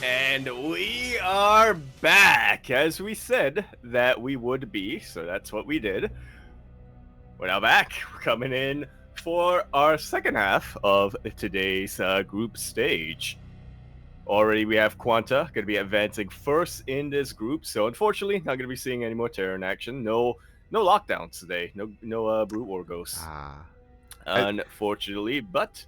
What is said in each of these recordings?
And we are back, as we said that we would be, so that's what we did. We're now back. We're coming in for our second half of today's group stage. Already we have Quanta going to be advancing first in this group, so unfortunately not going to be seeing any more Terran action. No lockdowns today. No Brute War Ghosts. Unfortunately, but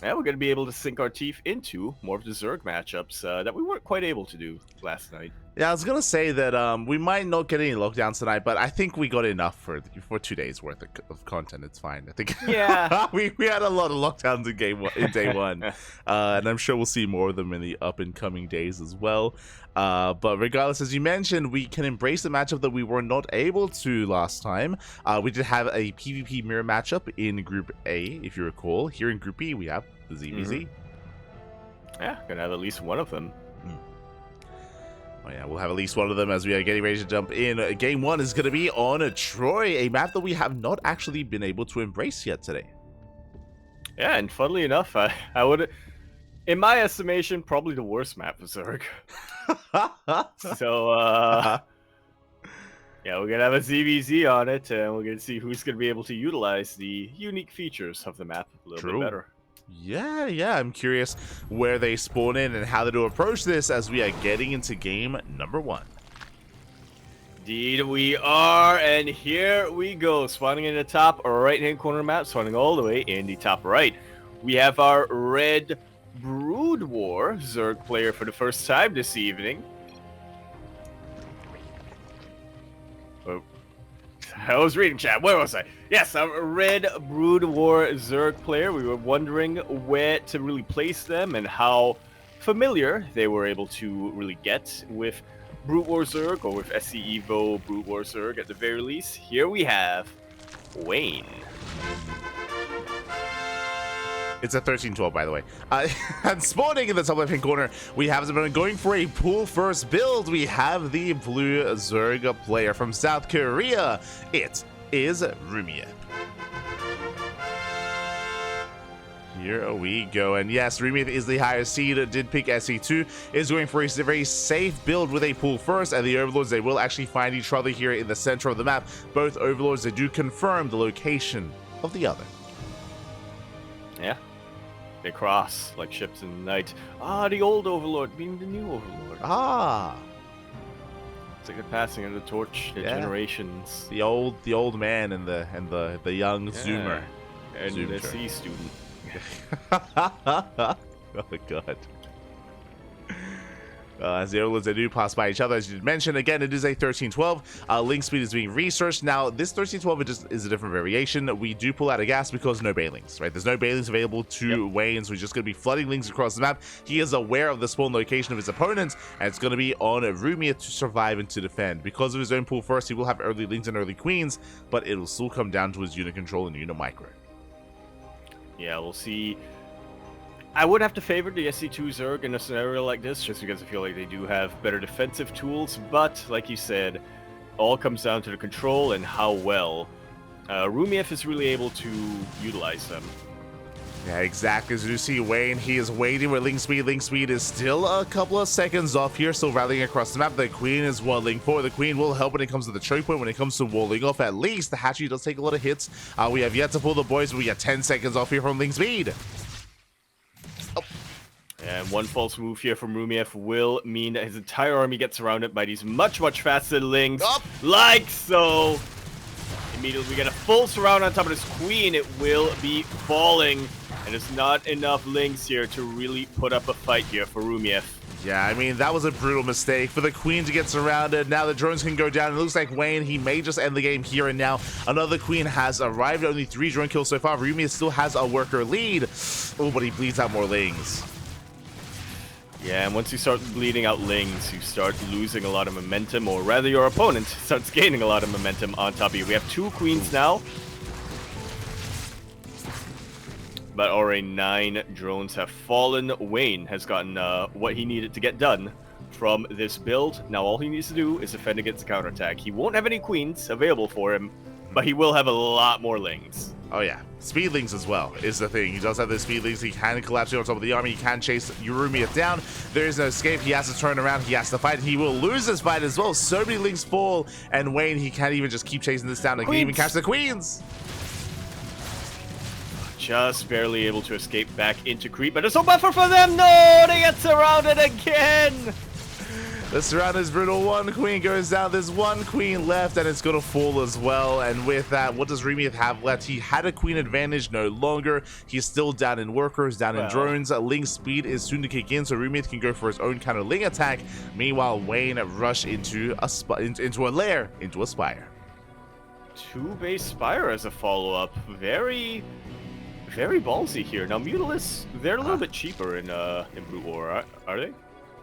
yeah, we're going to be able to sink our teeth into more of the Zerg matchups that we weren't quite able to do last night. Yeah, I was gonna say that we might not get any lockdowns tonight, but I think we got enough for 2 days worth of content. It's fine. I think. Yeah, we had a lot of lockdowns in day one, and I'm sure we'll see more of them in the up and coming days as well. But regardless, as you mentioned, we can embrace the matchup that we were not able to last time. We did have a PvP mirror matchup in Group A, if you recall. Here in Group B, we have the ZvZ. Yeah, gonna have at least one of them. Oh yeah, we'll have at least one of them as we are getting ready to jump in. Game 1 is going to be on Troy, a map that we have not actually been able to embrace yet today. Yeah, and funnily enough, I would, in my estimation, probably the worst map of Zerg. So, yeah, we're going to have a ZvZ on it, and we're going to see who's going to be able to utilize the unique features of the map a little bit better. Yeah, I'm curious where they spawn in and how they do approach this as we are getting into game number 1. Indeed we are, and here we go. Spawning in the top right-hand corner map, spawning all the way in the top right. We have our red Brood War Zerg player for the first time this evening. I was reading chat. Where was I? Yes, a red Brood War Zerg player. We were wondering where to really place them and how familiar they were able to really get with Brood War Zerg, or with SEL Brood War Zerg at the very least. Here we have Wayne. It's a 13-12, by the way. And spawning in the top left-hand corner, we have someone going for a pool-first build. We have the blue Zerg player from South Korea. It is Rumeith. Here we go, and yes, Rumeith is the highest seed, did pick SE2, is going for a very safe build with a pool first, and the Overlords, they will actually find each other here in the center of the map. Both Overlords, they do confirm the location of the other. Yeah, they cross like ships in the night. Ah, the old Overlord being the new Overlord. Ah, it's like they're passing of the torch to generations. The old man and the young Zoomer and the C student. Oh my god. As the Overlords, they do pass by each other, as you did mention. Again, it is a 13-12. Link speed is being researched. Now, this 13-12 it just is a different variation. We do pull out a gas because no Bailings, right? There's no Bailings available to Wayne, so he's just going to be flooding links across the map. He is aware of the spawn location of his opponents, and it's going to be on Rumeith to survive and to defend. Because of his own pool first, he will have early links and early queens, but it will still come down to his unit control and unit micro. Yeah, we'll see. I would have to favor the SE2 Zerg in a scenario like this, just because I feel like they do have better defensive tools, but like you said, all comes down to the control and how well Rumeith is really able to utilize them. Yeah, exactly. As you see Wayne, he is waiting with Link Speed. Link Speed is still a couple of seconds off here, still rallying across the map. The Queen is waddling forward. The Queen will help when it comes to the choke point. When it comes to walling off, at least the Hatchery does take a lot of hits. We have yet to pull the boys, but we get 10 seconds off here from Link Speed. And one false move here from Rumeith will mean that his entire army gets surrounded by these much faster Lings. Like so. Immediately we get a full surround on top of this Queen. It will be falling. And there's not enough Lings here to really put up a fight here for Rumeith. Yeah, I mean, that was a brutal mistake for the Queen to get surrounded. Now the drones can go down. It looks like Wayne, he may just end the game here and now. Another Queen has arrived. Only 3 drone kills so far. Rumeith still has a worker lead. Oh, but he bleeds out more Lings. Yeah, and once you start bleeding out Lings, you start losing a lot of momentum, or rather your opponent starts gaining a lot of momentum on top of you. We have 2 Queens now, but already 9 drones have fallen. Wayne has gotten what he needed to get done from this build. Now all he needs to do is defend against the counterattack. He won't have any Queens available for him, but he will have a lot more Lings. Oh yeah, speedlings as well is the thing. He does have the speedlings. He can collapse on top of the army. He can chase Rumeith down. There is no escape. He has to turn around. He has to fight. He will lose this fight as well. So many links fall, and Wayne, he can't even just keep chasing this down. He can even catch the queens. Just barely able to escape back into creep, but there's no buffer for them. No, they get surrounded again. The surround is brutal. One queen goes down. There's one queen left, and it's going to fall as well. And with that, what does Rumeith have left? He had a queen advantage, no longer. He's still down in workers, down in drones. Ling's speed is soon to kick in, so Rumeith can go for his own counter Ling attack. Meanwhile, Wayne rush into a lair, into a spire. 2 base spire as a follow-up. Very ballsy here. Now, Mutalists, they're a little bit cheaper in Brute War, are they?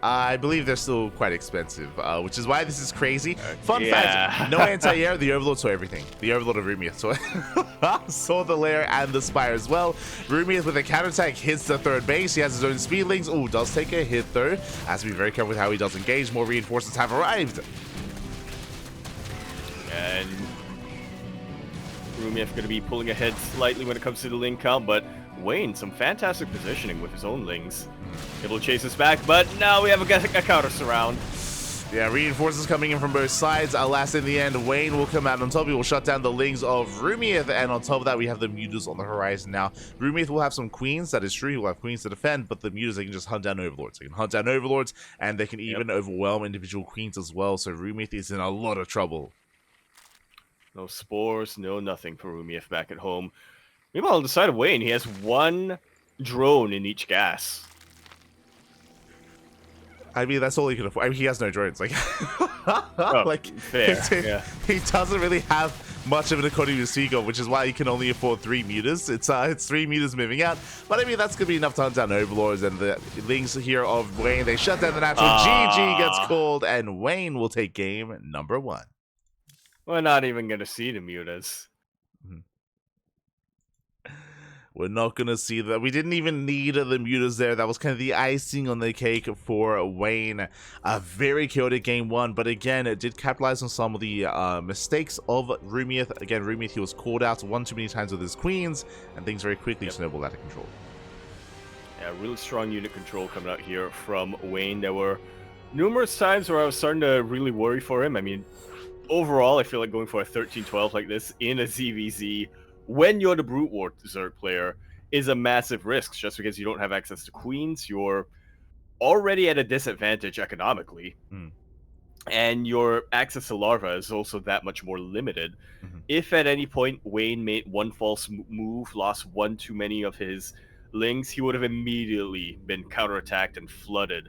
I believe they're still quite expensive, which is why this is crazy. Fun fact, no anti-air, the Overlord saw everything. The Overlord of Rumeith saw the lair and the spire as well. Rumeith with a counterattack hits the 3rd base. He has his own speedlings. Oh, does take a hit though. Has to be very careful with how he does engage. More reinforcements have arrived. And Rumeith going to be pulling ahead slightly when it comes to the Ling count, but Wayne, some fantastic positioning with his own Lings. Able to chase us back, but now we have a counter surround. Yeah, reinforcements coming in from both sides. Alas, in the end, Wayne will come out on top. He will shut down the Lings of Rumeith, and on top of that, we have the Mutas on the horizon now. Rumeith will have some queens, that is true. He will have queens to defend, but the Mutas, they can just hunt down Overlords. They can hunt down Overlords, and they can even overwhelm individual queens as well, so Rumeith is in a lot of trouble. No spores, no nothing for Rumeith back at home. Meanwhile, on the side of Wayne, he has 1 drone in each gas. I mean, that's all he can afford. I mean, he has no drones. Like, fair. He doesn't really have much of an economy to speak of, which is why he can only afford 3 mutas. It's 3 mutas moving out. But I mean, that's gonna be enough to hunt down Overlords, and the Lings here of Wayne. They shut down the natural. GG gets called, and Wayne will take game number 1. We're not even gonna see the mutas. We're not going to see that. We didn't even need the mutas there. That was kind of the icing on the cake for Wayne. A very chaotic game 1, but again, it did capitalize on some of the mistakes of Rumeith. Again, Rumeith, he was called out 1 too many times with his queens, and things very quickly snowballed out of control. Yeah, really strong unit control coming out here from Wayne. There were numerous times where I was starting to really worry for him. I mean, overall, I feel like going for a 13-12 like this in a ZvZ when you're the Brute War Zerg player is a massive risk, just because you don't have access to queens. You're already at a disadvantage economically, and your access to larva is also that much more limited. If at any point Wayne made 1 false move, lost 1 too many of his Lings, he would have immediately been counterattacked and flooded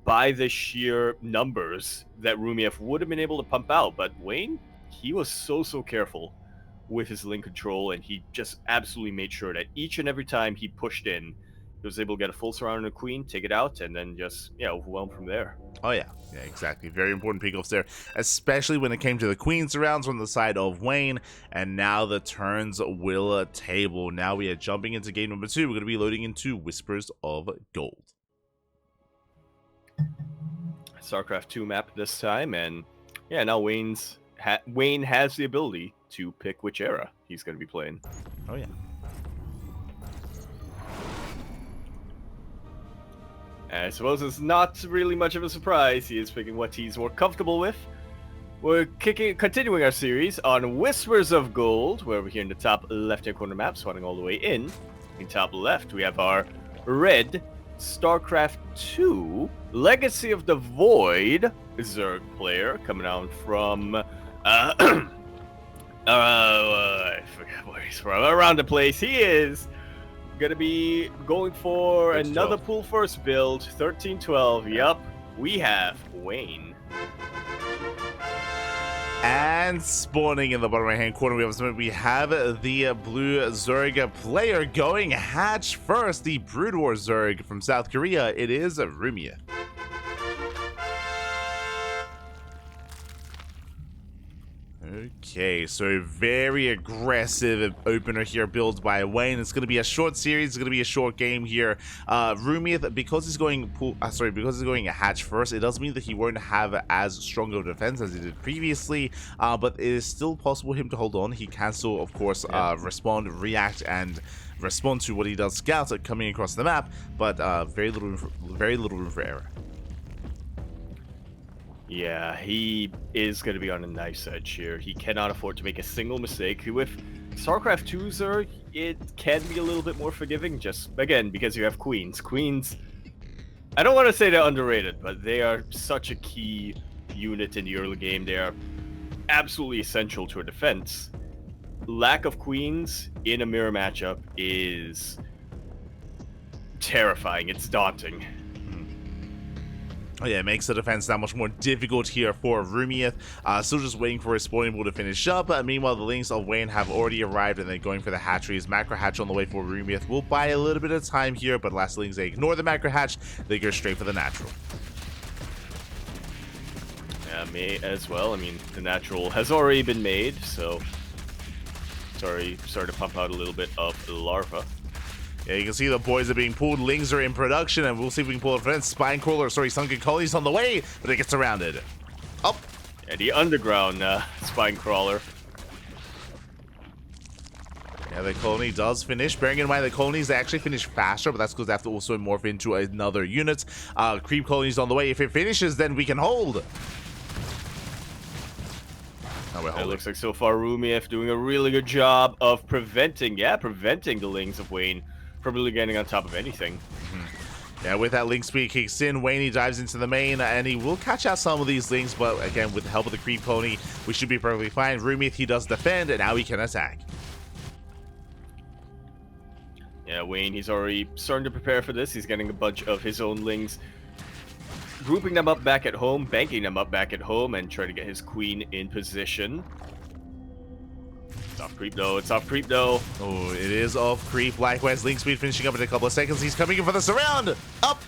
by the sheer numbers that Rumeith would have been able to pump out. But Wayne, he was so careful with his Ling control, and he just absolutely made sure that each and every time he pushed in, he was able to get a full surround on a queen, take it out, and then just overwhelm from there. Oh yeah, exactly. Very important pickoffs there, especially when it came to the queen surrounds from the side of Wayne. And now the turns will table. Now we are jumping into game number 2. We're going to be loading into Whispers of Gold. StarCraft 2 map this time, and yeah, now Wayne has the ability to pick which era he's going to be playing. Oh yeah. I suppose it's not really much of a surprise. He is picking what he's more comfortable with. We're continuing our series on Whispers of Gold, where we're here in the top left-hand corner map, swatting all the way in. In top left, we have our red StarCraft 2 Legacy of the Void Zerg player coming out from I forgot where he's from. Around the place. He is gonna be going for another pool first build, 13-12. Yup, we have Wayne. And spawning in the bottom right hand corner, we have the blue Zerg player going hatch first. The Brood War Zerg from South Korea. It is Rumeith. Okay, so very aggressive opener here built by Wayne. It's going to be a short series. It's going to be a short game here. Rumeith, because he's going because he's going a hatch first, it does mean that he won't have as strong of defense as he did previously. But it is still possible for him to hold on. He can still, of course, respond, react, and respond to what he does scouts coming across the map. But very little room for error. Yeah, he is going to be on a nice edge here. He cannot afford to make a single mistake. With StarCraft 2, it can be a little bit more forgiving, just, again, because you have queens. Queens, I don't want to say they're underrated, but they are such a key unit in the early game. They are absolutely essential to a defense. Lack of queens in a mirror matchup is terrifying. It's daunting. Oh yeah, it makes the defense that much more difficult here for Rumeith. Still just waiting for his spawning pool to finish up. Meanwhile, the Lynx of Wayne have already arrived and they're going for the hatcheries. Macro hatch on the way for Rumeith. Will buy a little bit of time here, but last Lynx, they ignore the macro hatch. They go straight for the natural. Yeah, me as well. I mean, the natural has already been made, so sorry, started to pump out a little bit of the larva. Yeah, you can see the boys are being pulled. Lings are in production, and we'll see if we can pull a defense. Sunken Colony's on the way, but it gets surrounded. Up. Yeah, the underground spine crawler. Yeah, the colony does finish. Bearing in mind the colonies, they actually finish faster, but that's because they have to also morph into another unit. Creep colony's on the way. If it finishes, then we can hold. It looks like so far Rumeith doing a really good job of preventing the Lings of Wayne from really getting on top of anything. Yeah, with that Link speed kicks in, Wayne, he dives into the main, and he will catch out some of these Lings, but again, with the help of the Creep Pony, we should be perfectly fine. Rumeith, he does defend, and now he can attack. Yeah, Wayne, he's already starting to prepare for this. He's getting a bunch of his own Lings, grouping them up back at home, banking them up back at home, and trying to get his queen in position. It's off creep though. Oh, it is off creep. Likewise, Link speed finishing up in a couple of seconds. He's coming in for the surround. Up.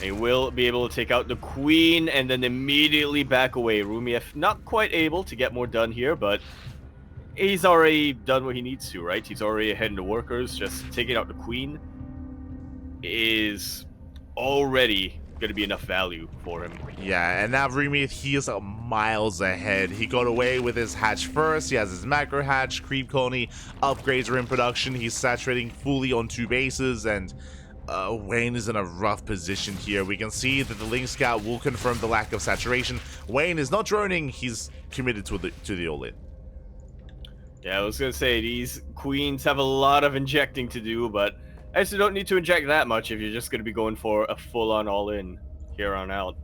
He will be able to take out the queen and then immediately back away. Rumeith not quite able to get more done here, but he's already done what he needs to, right? He's already ahead in the workers. Just taking out the queen is already going to be enough value for him. Yeah, and now Rumeith, he is miles ahead. He got away with his hatch first. He has his macro hatch, creep colony, upgrades are in production. He's saturating fully on 2 bases, and Wayne is in a rough position here. We can see that the Link Scout will confirm the lack of saturation. Wayne is not droning. He's committed to the all-in. Yeah, I was going to say, these queens have a lot of injecting to do, but I actually don't need to inject that much if you're just going to be going for a full-on all-in here on out.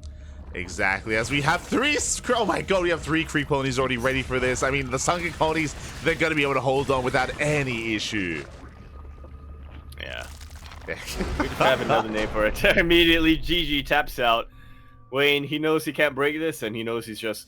Exactly, as we have 3, oh my god, we have 3 creep colonies already ready for this. I mean, the sunken colonies, they're going to be able to hold on without any issue. Yeah. We just have another name for it. Immediately, GG taps out. Wayne, he knows he can't break this, and he knows he's just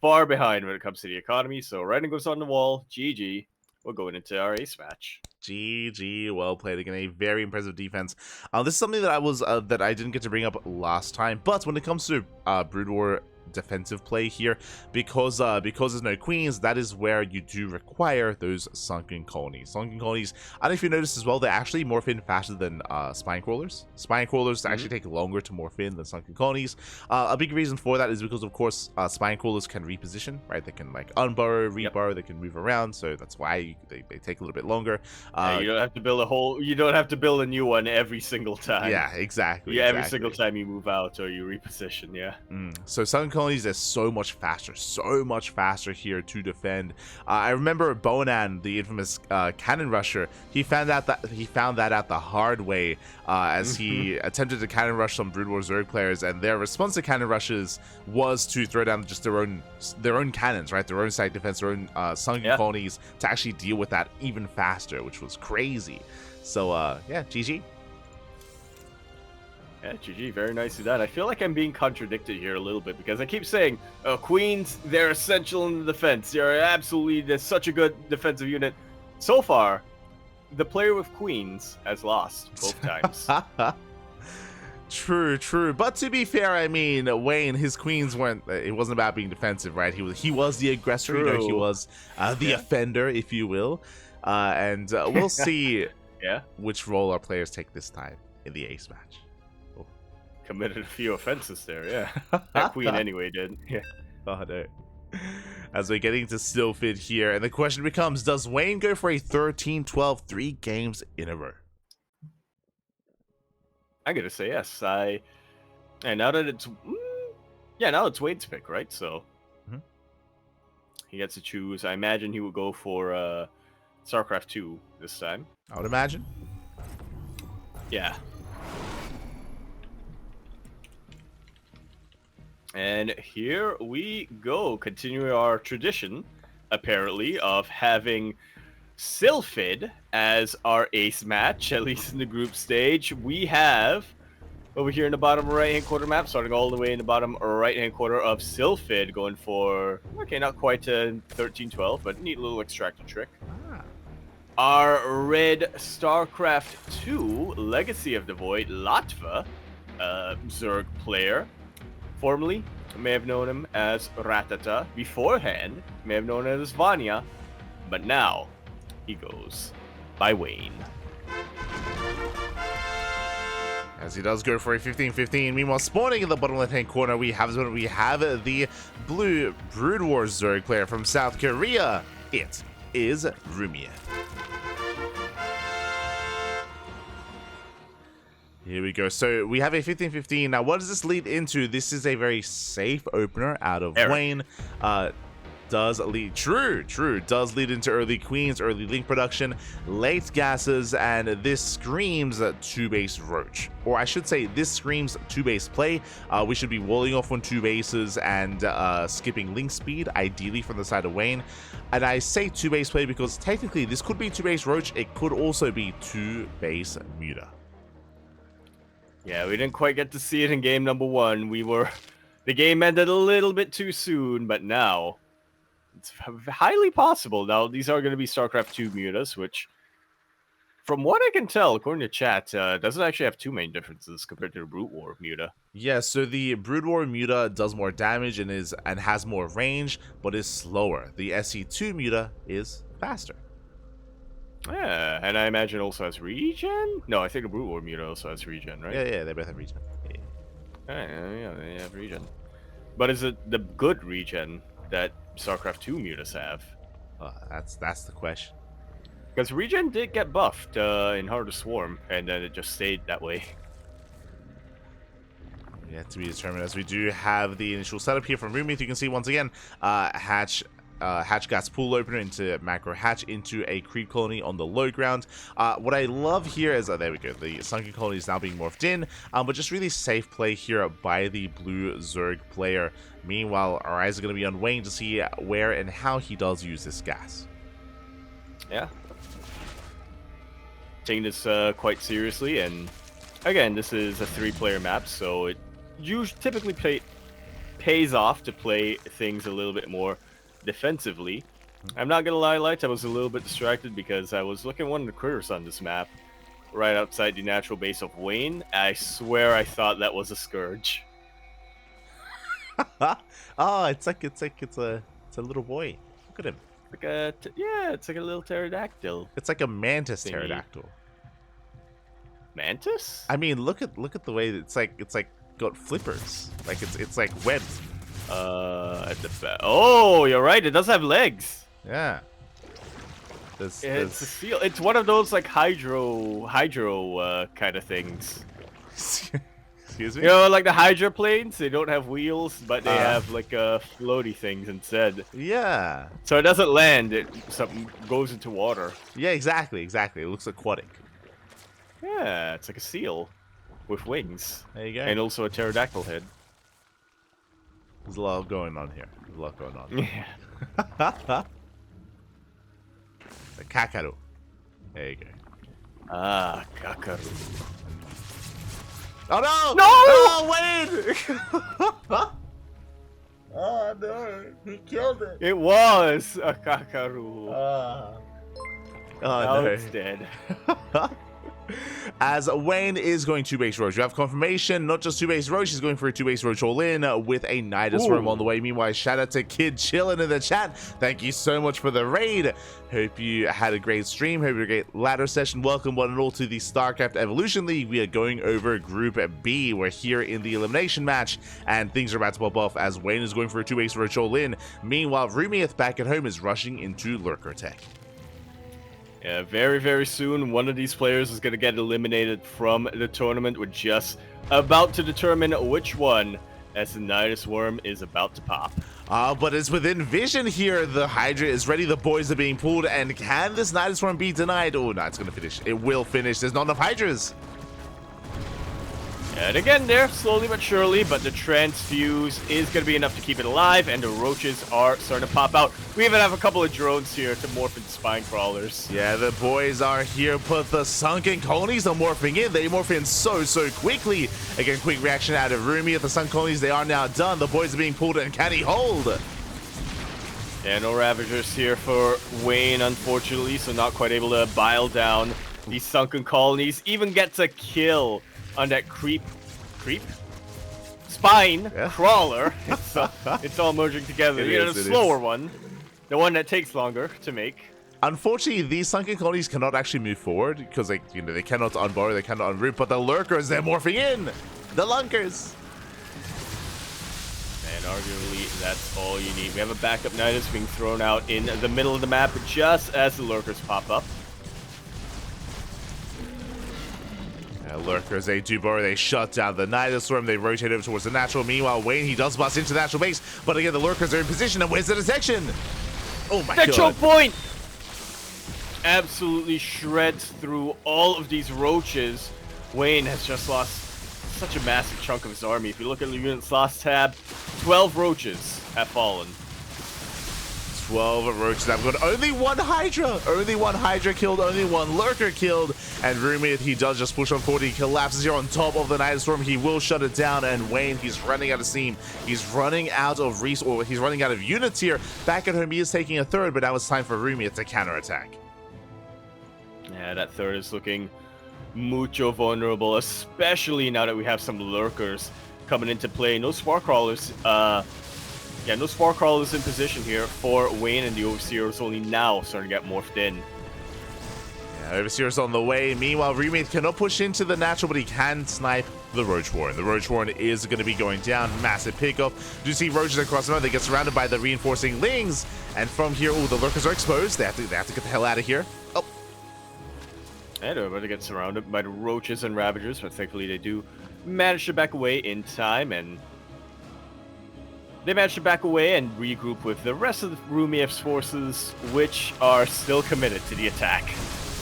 far behind when it comes to the economy, so writing goes on the wall. GG. We're going into our ace match. GG, well played. Again, a very impressive defense. This is something that I didn't get to bring up last time, but when it comes to Brood War defensive play here, because there's no queens, that is where you do require those sunken colonies. Sunken colonies, I don't know if you noticed as well, they actually morph in faster than spine crawlers. Spine crawlers actually take longer to morph in than sunken colonies. A big reason for that is because, of course, spine crawlers can reposition, right? They can like unburrow, reburrow, they can move around, so that's why they take a little bit longer. You don't have to build you don't have to build a new one every single time. Yeah, exactly. Yeah, every single time you move out or you reposition. Yeah. So sunken colonies is so much faster here to defend. I remember Bonan, the infamous cannon rusher, he found that out the hard way as he attempted to cannon rush some Brood War Zerg players, and their response to cannon rushes was to throw down just their own cannons, right? Their own site defense, their own sunken colonies to actually deal with that even faster, which was crazy. So yeah, GG. Yeah, GG, very nicely done. I feel like I'm being contradicted here a little bit because I keep saying, queens, they're essential in the defense. They're such a good defensive unit. So far, the player with queens has lost both times. True, true. But to be fair, I mean, Wayne, his queens weren't. It wasn't about being defensive, right? He was the aggressor. You know, he True. was the offender, if you will. And we'll see Yeah. which role our players take this time in the ace match. Committed a few offenses there, yeah. That queen anyway did. Yeah. Oh no. As we're getting to Stillfit here, and the question becomes, does Wayne go for a 13-12 3 games in a row? I'm gonna say yes. And now that it's now it's Wade's pick, right? So he gets to choose. I imagine he would go for StarCraft 2 this time. I would imagine. Yeah. And here we go, continuing our tradition, apparently, of having Sylphid as our ace match, at least in the group stage. We have, over here in the bottom right-hand corner map, starting all the way in the bottom right-hand corner of Sylphid, going for, okay, not quite a 13-12, but neat little extractor trick. Our red StarCraft 2, Legacy of the Void, Latva, Zerg player. Formerly, may have known him as Ratata. Beforehand, may have known him as Vanya. But now, he goes by Wayne. As he does go for a 15-15. Meanwhile, spawning in the bottom left-hand corner, we have the blue Brood War Zerg player from South Korea. It is Rumeith. Here we go. So we have a 15-15. Now, what does this lead into? This is a very safe opener out of Wayne. Does lead does lead into early queens, early link production, late gases, and this screams 2-base roach. Or I should say, this screams 2-base play. We should be walling off on 2 bases and skipping link speed, ideally from the side of Wayne. And I say 2-base play because technically this could be 2-base roach. It could also be 2-base muta. Yeah, we didn't quite get to see it in game number 1. The game ended a little bit too soon, but now it's highly possible. Now, these are going to be StarCraft 2 mutas, which, from what I can tell, according to chat, doesn't actually have too many differences compared to the Brute War muta. Yeah, so the Brood War muta does more damage and has more range, but is slower. The SE2 muta is faster. Yeah, and I imagine also has regen? No, I think the Brute War muta also has regen, right? Yeah, they both have regen. Yeah, they have regen. But is it the good regen that StarCraft 2 mutas have? That's the question. Because regen did get buffed in Heart of Swarm, and then it just stayed that way. Yet to be determined, as we do have the initial setup here from Rumeith. You can see once again, Hatch gas pool opener into macro hatch into a creep colony on the low ground. What I love here is, there we go, the sunken colony is now being morphed in, but just really safe play here by the blue Zerg player. Meanwhile, our eyes are going to be on Wayne to see where and how he does use this gas. Yeah. Taking this quite seriously, and again, this is a 3-player map, so it typically pays off to play things a little bit more defensively. I'm not gonna lie, Lights, I was a little bit distracted because I was looking at one of the critters on this map right outside the natural base of Wayne. I swear I thought that was a Scourge. Oh, it's a little boy. Look at him. It's like a little pterodactyl. It's like a mantis thingy. pterodactyl. Mantis? I mean, look at the way it's like got flippers. Like it's like webbed. At the back. Oh, you're right. It does have legs. Yeah. It's a seal. It's one of those like hydro kind of things. Excuse me. You know, like the hydroplanes. They don't have wheels, but they have like floaty things instead. Yeah. So it doesn't land. It goes into water. Yeah, exactly. It looks aquatic. Yeah, it's like a seal with wings. There you go. And also a pterodactyl head. There's a lot going on here. Yeah. The Kakaru. There you go. Ah, Kakaru. Oh no! No! Oh, Wayne! Oh no! He killed it. It was a Kakaru. Oh Now no! it's dead. As Wayne is going 2-base Roach. You have confirmation, not just 2-base Roach, he's going for a 2-base Roach all in with a Nidus Worm on the way. Meanwhile, shout out to Kid chilling in the chat. Thank you so much for the raid. Hope you had a great stream. Hope you had a great ladder session. Welcome one and all to the StarCraft Evolution League. We are going over Group B. We're here in the elimination match, and things are about to pop off as Wayne is going for a 2-base Roach all in. Meanwhile, Rumeith back at home is rushing into Lurker Tech. Yeah, very, very soon, one of these players is going to get eliminated from the tournament. We're just about to determine which one, as the Nidus Worm is about to pop. But it's within vision here. The Hydra is ready. The boys are being pulled. And can this Nidus Worm be denied? Oh, no, it's going to finish. It will finish. There's not enough Hydras. And again there, slowly but surely, but the transfuse is going to be enough to keep it alive, and the roaches are starting to pop out. We even have a couple of drones here to morph into spine crawlers. Yeah, the boys are here, but the sunken colonies are morphing in. They morph in so quickly. Again, quick reaction out of Rumeith. The sunken colonies, they are now done. The boys are being pulled, and can he hold? Yeah, no Ravagers here for Wayne, unfortunately, so not quite able to bile down these sunken colonies. Even gets a kill on that creep spine crawler. It's all merging together. The slower one, the one that takes longer to make. Unfortunately, these sunken colonies cannot actually move forward because they cannot unburrow, they cannot unroot. But the lurkers, they're morphing in. The lunkers. And arguably, that's all you need. We have a backup Nidus being thrown out in the middle of the map just as the lurkers pop up. Lurkers, they do burrow, they shut down the Nidus Worm, they rotate over towards the natural. Meanwhile, Wayne, he does bust into the natural base, but again, the Lurkers are in position, and where's the detection? Oh my god. Choke point! Absolutely shreds through all of these roaches. Wayne has just lost such a massive chunk of his army. If you look at the units lost tab, 12 roaches have fallen. 12 roaches have gone. Only one Hydra! Only one Hydra killed, only one Lurker killed. And Rumeith, he does just push on forward. He collapses here on top of the Nidus Worm. He will shut it down. And Wayne, he's running out of steam. He's running out of he's running out of units here. Back at home, he is taking a third, but now it's time for Rumeith to counterattack. Yeah, that third is looking mucho vulnerable, especially now that we have some Lurkers coming into play. No Spore Crawlers. Yeah, no Spore Crawlers in position here for Wayne, and the Overseer is only now starting to get morphed in. Yeah, Overseer's on the way. Meanwhile, Rumeith cannot push into the natural, but he can snipe the Roach Warren. The Roach Warren is going to be going down. Massive pickup. Do you see roaches across the map? They get surrounded by the reinforcing Lings, and from here, oh, the Lurkers are exposed. They have to get the hell out of here. Oh. And they're about to get surrounded by the roaches and Ravagers, but thankfully they do manage to back away in time, and they managed to back away and regroup with the rest of the Rumeith's forces, which are still committed to the attack.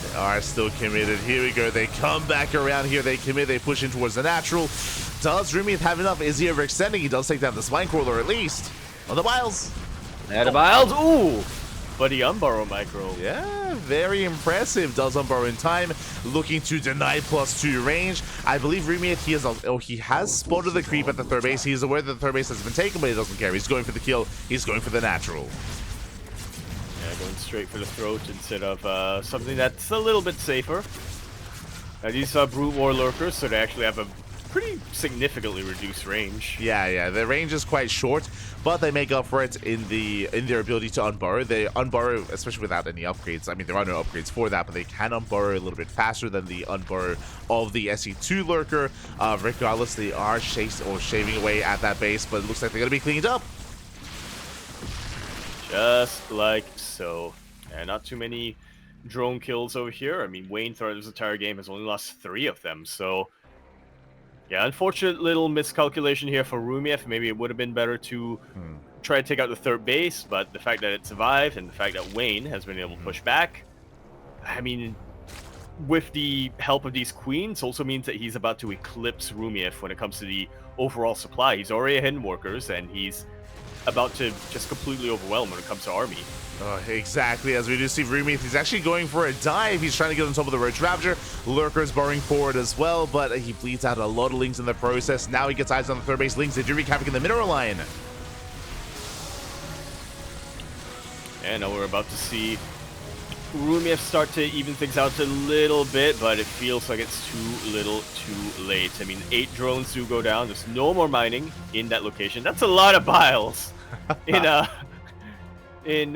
They are still committed. Here we go. They come back around here. They commit. They push in towards the natural. Does Rumeith have enough? Is he overextending? He does take down the Spine Crawler at least. On the Biles. And the Biles. Ooh! But he unburrow micro. Yeah, very impressive. Does unburrow in time, looking to deny +2 range. I believe Rumeith, he has spotted the creep at the third base. He is aware that the third base has been taken, but he doesn't care. He's going for the kill. He's going for the natural. Yeah, going straight for the throat instead of something that's a little bit safer. Now these are Brute War Lurkers, so they actually have a pretty significantly reduced range. Yeah, the range is quite short, but they make up for it in their ability to unburrow. They unburrow, especially without any upgrades. I mean, there are no upgrades for that, but they can unburrow a little bit faster than the unburrow of the SE2 Lurker. Regardless, they are shaving away at that base, but it looks like they're going to be cleaned up. Just like so. And not too many drone kills over here. I mean, Wayne throughout this entire game has only lost 3 of them, so yeah, unfortunate little miscalculation here for Rumeith. Maybe it would have been better to try to take out the third base, but the fact that it survived and the fact that Wayne has been able to push back, I mean, with the help of these queens, also means that he's about to eclipse Rumeith when it comes to the overall supply. He's already ahead in workers, and he's about to just completely overwhelm when it comes to army. Oh, exactly. As we do see Rumeith, he's actually going for a dive. He's trying to get on top of the Roach Ravager. Lurker's burrowing forward as well, but he bleeds out a lot of Lings in the process. Now he gets eyes on the third base Lings. They do wreak havoc in the mineral line. And now we're about to see Rumeith start to even things out a little bit, but it feels like it's too little too late. I mean, 8 drones do go down. There's no more mining in that location. That's a lot of biles in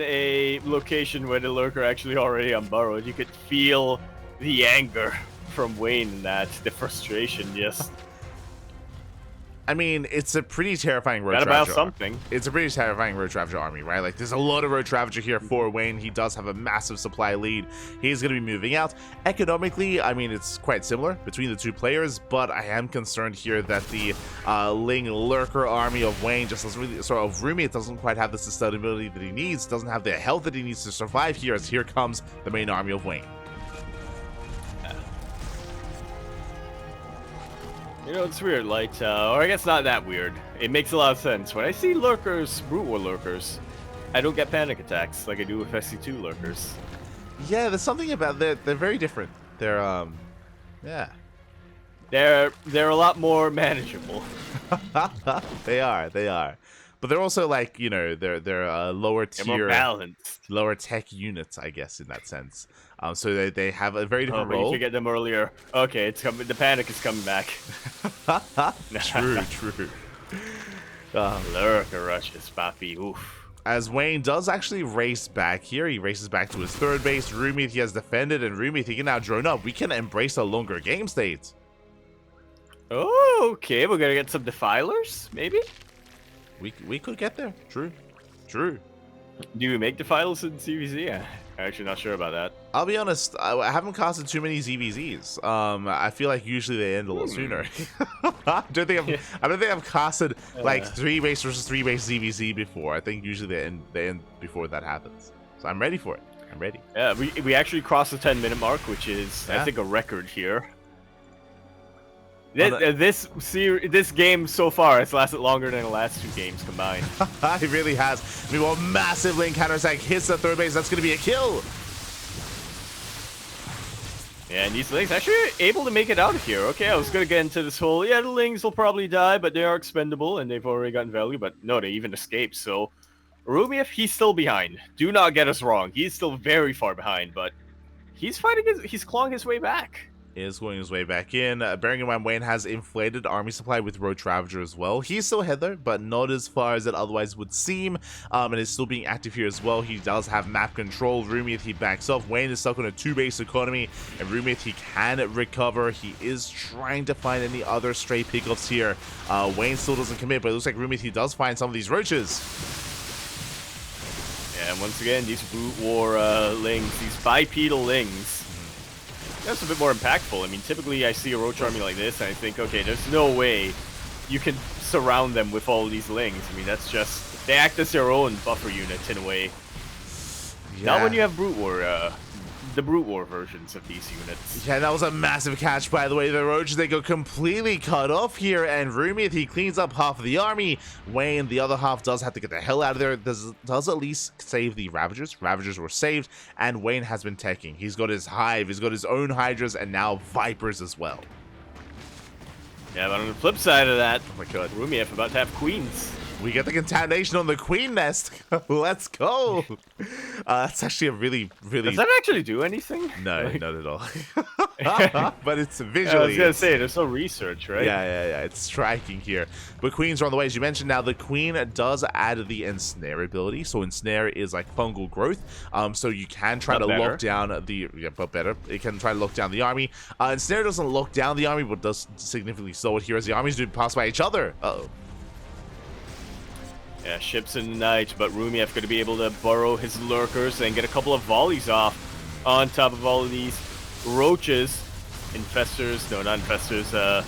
a location where the lurker actually already unburrowed. You could feel the anger from Wayne in that, the frustration, yes. I mean, it's a pretty terrifying road Gotta Ravager. something. It's a pretty terrifying road Ravager army, right? Like, there's a lot of road Ravager here for Wayne. He does have a massive supply lead. He's going to be moving out. Economically, I mean, it's quite similar between the two players, but I am concerned here that the Ling Lurker army of Wayne just doesn't really, sort of Rumeith doesn't quite have the sustainability that he needs, doesn't have the health that he needs to survive here, as here comes the main army of Wayne. You know, it's weird, like, or I guess not that weird. It makes a lot of sense. When I see lurkers, Brute War lurkers, I don't get panic attacks like I do with SC2 lurkers. Yeah, there's something about that. They're very different. They're, yeah. They're a lot more manageable. They are. But they're also like, you know, they're lower tier, they're more balanced, lower tech units, I guess, in that sense. So they have a very different but role. You could get them earlier. Okay, it's coming. The panic is coming back. True. Lurker rushes, Papi. Oof. As Wayne does actually race back here, he races back to his third base. Rumeith, he has defended, and Rumeith, he can now drone up. We can embrace a longer game state. Oh, okay. We're gonna get some defilers, maybe. We could get there. True. Do we make defilers in ZvZ? I'm actually not sure about that. I'll be honest, I haven't casted too many ZvZs. I feel like usually they end a little sooner. I don't think I've casted like 3 base versus 3 base ZvZ before. I think usually they end before that happens. So I'm ready for it. I'm ready. Yeah, we actually crossed the 10-minute mark, which is I think a record here. This game so far has lasted longer than the last 2 games combined. It really has. Meanwhile, massive lane counterattack hits the third base. That's going to be a kill. Yeah, and these Lings actually able to make it out of here. Okay, I was going to get into this whole, yeah, the Lings will probably die, but they are expendable, and they've already gotten value. But no, they even escaped. So Rumeith, he's still behind. Do not get us wrong. He's still very far behind, but he's he's clawing his way back. Is going his way back in. Bearing in mind, Wayne has inflated army supply with Road Ravager as well. He's still ahead though, but not as far as it otherwise would seem, and is still being active here as well. He does have map control. Rumeith, he backs off. Wayne is stuck on a 2-base economy, and Rumeith, he can recover. He is trying to find any other stray pickups here. Wayne still doesn't commit, but it looks like Rumeith, he does find some of these roaches. Yeah, and once again, these Brute War Lings, these bipedal Lings, that's a bit more impactful. I mean, typically I see a roach army like this, and I think, okay, there's no way you can surround them with all these Lings. I mean, that's just, they act as their own buffer units in a way. Yeah. Not when you have Brute War, the Brute War versions of these units. Yeah, that was a massive catch, by the way. The roaches, they go completely cut off here, and Rumeith, he cleans up half of the army. Wayne, the other half, does have to get the hell out of there. Does at least save the Ravagers. Ravagers were saved, and Wayne has been teching. He's got his hive, he's got his own Hydras, and now Vipers as well. Yeah, but on the flip side of that, oh my god, Rumeith about to have queens. We get the contamination on the queen nest. Let's go. That's actually a really... Does that actually do anything? No, like... not at all. But it's visually... I was going to say, there's no research, right? Yeah. It's striking here. But queens are on the way, as you mentioned. Now, the queen does add the ensnare ability. So ensnare is like fungal growth. So you can try to lock down the... Yeah, but better. It can try to lock down the army. Ensnare doesn't lock down the army, but does significantly slow it here as the armies do pass by each other. Uh-oh. Yeah, ships in the night, but Rumeith going to be able to burrow his lurkers and get a couple of volleys off on top of all of these roaches. Infestors, no, not infestors,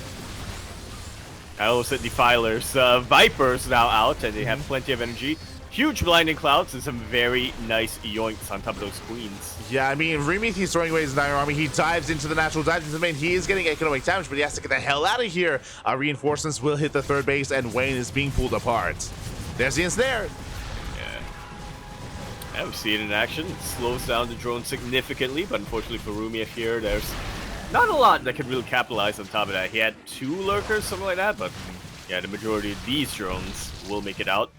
I almost said defilers. Vipers now out, and they have plenty of energy. Huge blinding clouds and some very nice yoinks on top of those queens. Yeah, I mean, Rumeith, he's throwing away his entire army. He dives into the natural, dives into the main. He is getting economic damage, but he has to get the hell out of here. Reinforcements will hit the third base, and Wayne is being pulled apart. There's the ensnare. Yeah, we see it in action. It slows down the drone significantly, but unfortunately for Rumeith here, there's not a lot that could really capitalize on top of that. He had 2 lurkers, something like that, but yeah, the majority of these drones will make it out.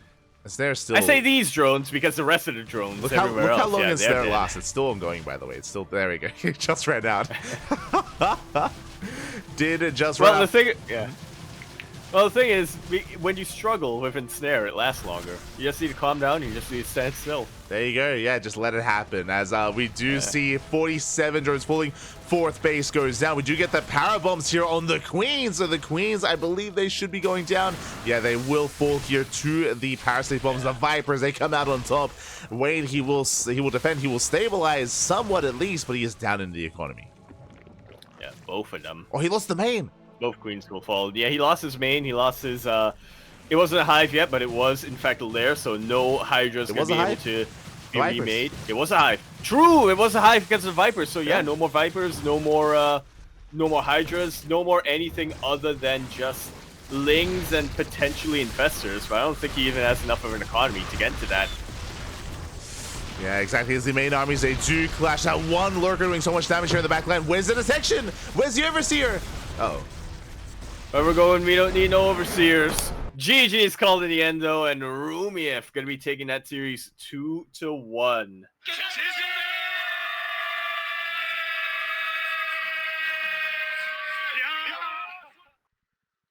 Snare still. I say these drones because the rest of the drones Look everywhere how else, long yeah, is they're Snare dead. last? It's still ongoing, by the way. It's still there. We go. It just ran out. Did it just run out? Well, the thing is, when you struggle with Ensnare, it lasts longer. You just need to calm down. You just need to stand still. There you go. Yeah, just let it happen. As we do see 47 drones falling. Fourth base goes down. We do get the power bombs here on the Queens. So the Queens, I believe they should be going down. Yeah, they will fall here to the Parasite bombs. The Vipers, they come out on top. Wayne, he will defend. He will stabilize somewhat at least, but he is down in the economy. Yeah, both of them. Oh, he lost the main. Both Queens will fall. Yeah, he lost his main. He lost his. It wasn't a hive yet, but it was in fact a lair. So no Hydra's gonna be able to be remade. It was a hive. True, it was a hive against the Vipers. So yeah, no more Vipers, no more Hydras, no more anything other than just Lings and potentially Infestors. But I don't think he even has enough of an economy to get into that. Yeah, exactly. As the main armies, they do clash. That one Lurker doing so much damage here in the backline. Where's the detection? Where's the Overseer? Uh-oh. Where we're going, we don't need no Overseers. GG is called in the end, though, and Rumeith going to be taking that series 2-1.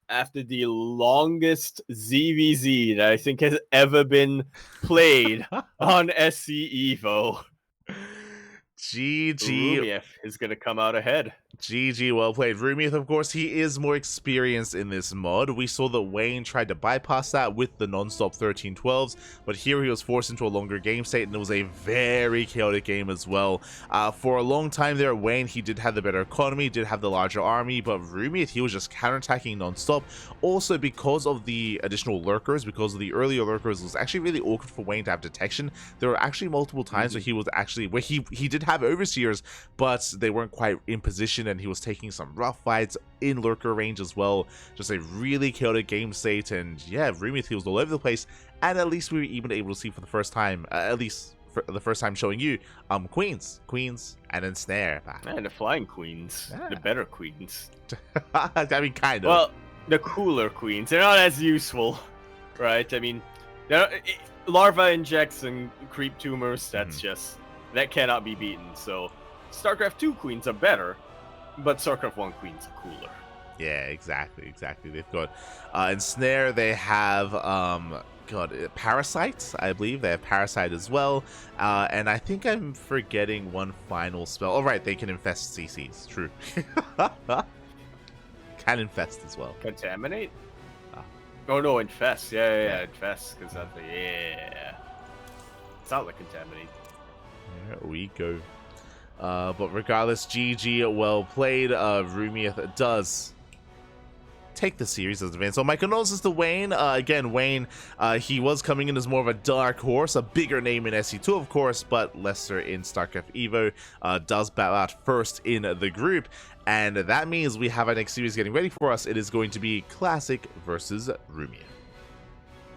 After the longest ZvZ that I think has ever been played on SC Evo. GG. Rumeith is going to come out ahead. GG, well played. Rumeith, of course, he is more experienced in this mod. We saw that Wayne tried to bypass that with the non-stop 13-12s, but here he was forced into a longer game state, and it was a very chaotic game as well. For a long time there, Wayne, he did have the better economy, did have the larger army, but Rumeith, he was just counterattacking non-stop. Also, because of the additional lurkers, because of the earlier lurkers, it was actually really awkward for Wayne to have detection. There were actually multiple times where he was actually, where he did have overseers, but they weren't quite in position, and he was taking some rough fights in lurker range as well. Just a really chaotic game state, and yeah, Rumeith, he was all over the place, and at least we were even able to see for the first time, at least for the first time showing you, Queens, and then Snare. And the flying Queens, the better Queens. I mean, kind of. Well, the cooler Queens, they're not as useful, right? I mean, larva injects and creep tumors, that's just, that cannot be beaten. So StarCraft 2 Queens are better, but StarCraft 1 Queens are cooler. Yeah, exactly. They've got in Snare, they have Parasite, I believe. They have Parasite as well, and I think I'm forgetting one final spell. Oh right, they can infest CCs. True. Can infest as well. Contaminate? Oh no, infest. Yeah, infest, because that's it's not like contaminate. There we go. But regardless, GG, well played. Rumeith does take the series as advanced. So my condolences to Wayne. Again, Wayne, he was coming in as more of a dark horse, a bigger name in SC2, of course, but lesser in StarCraft Evo. Does bow out first in the group, and that means we have our next series getting ready for us. It is going to be Classic versus Rumeith.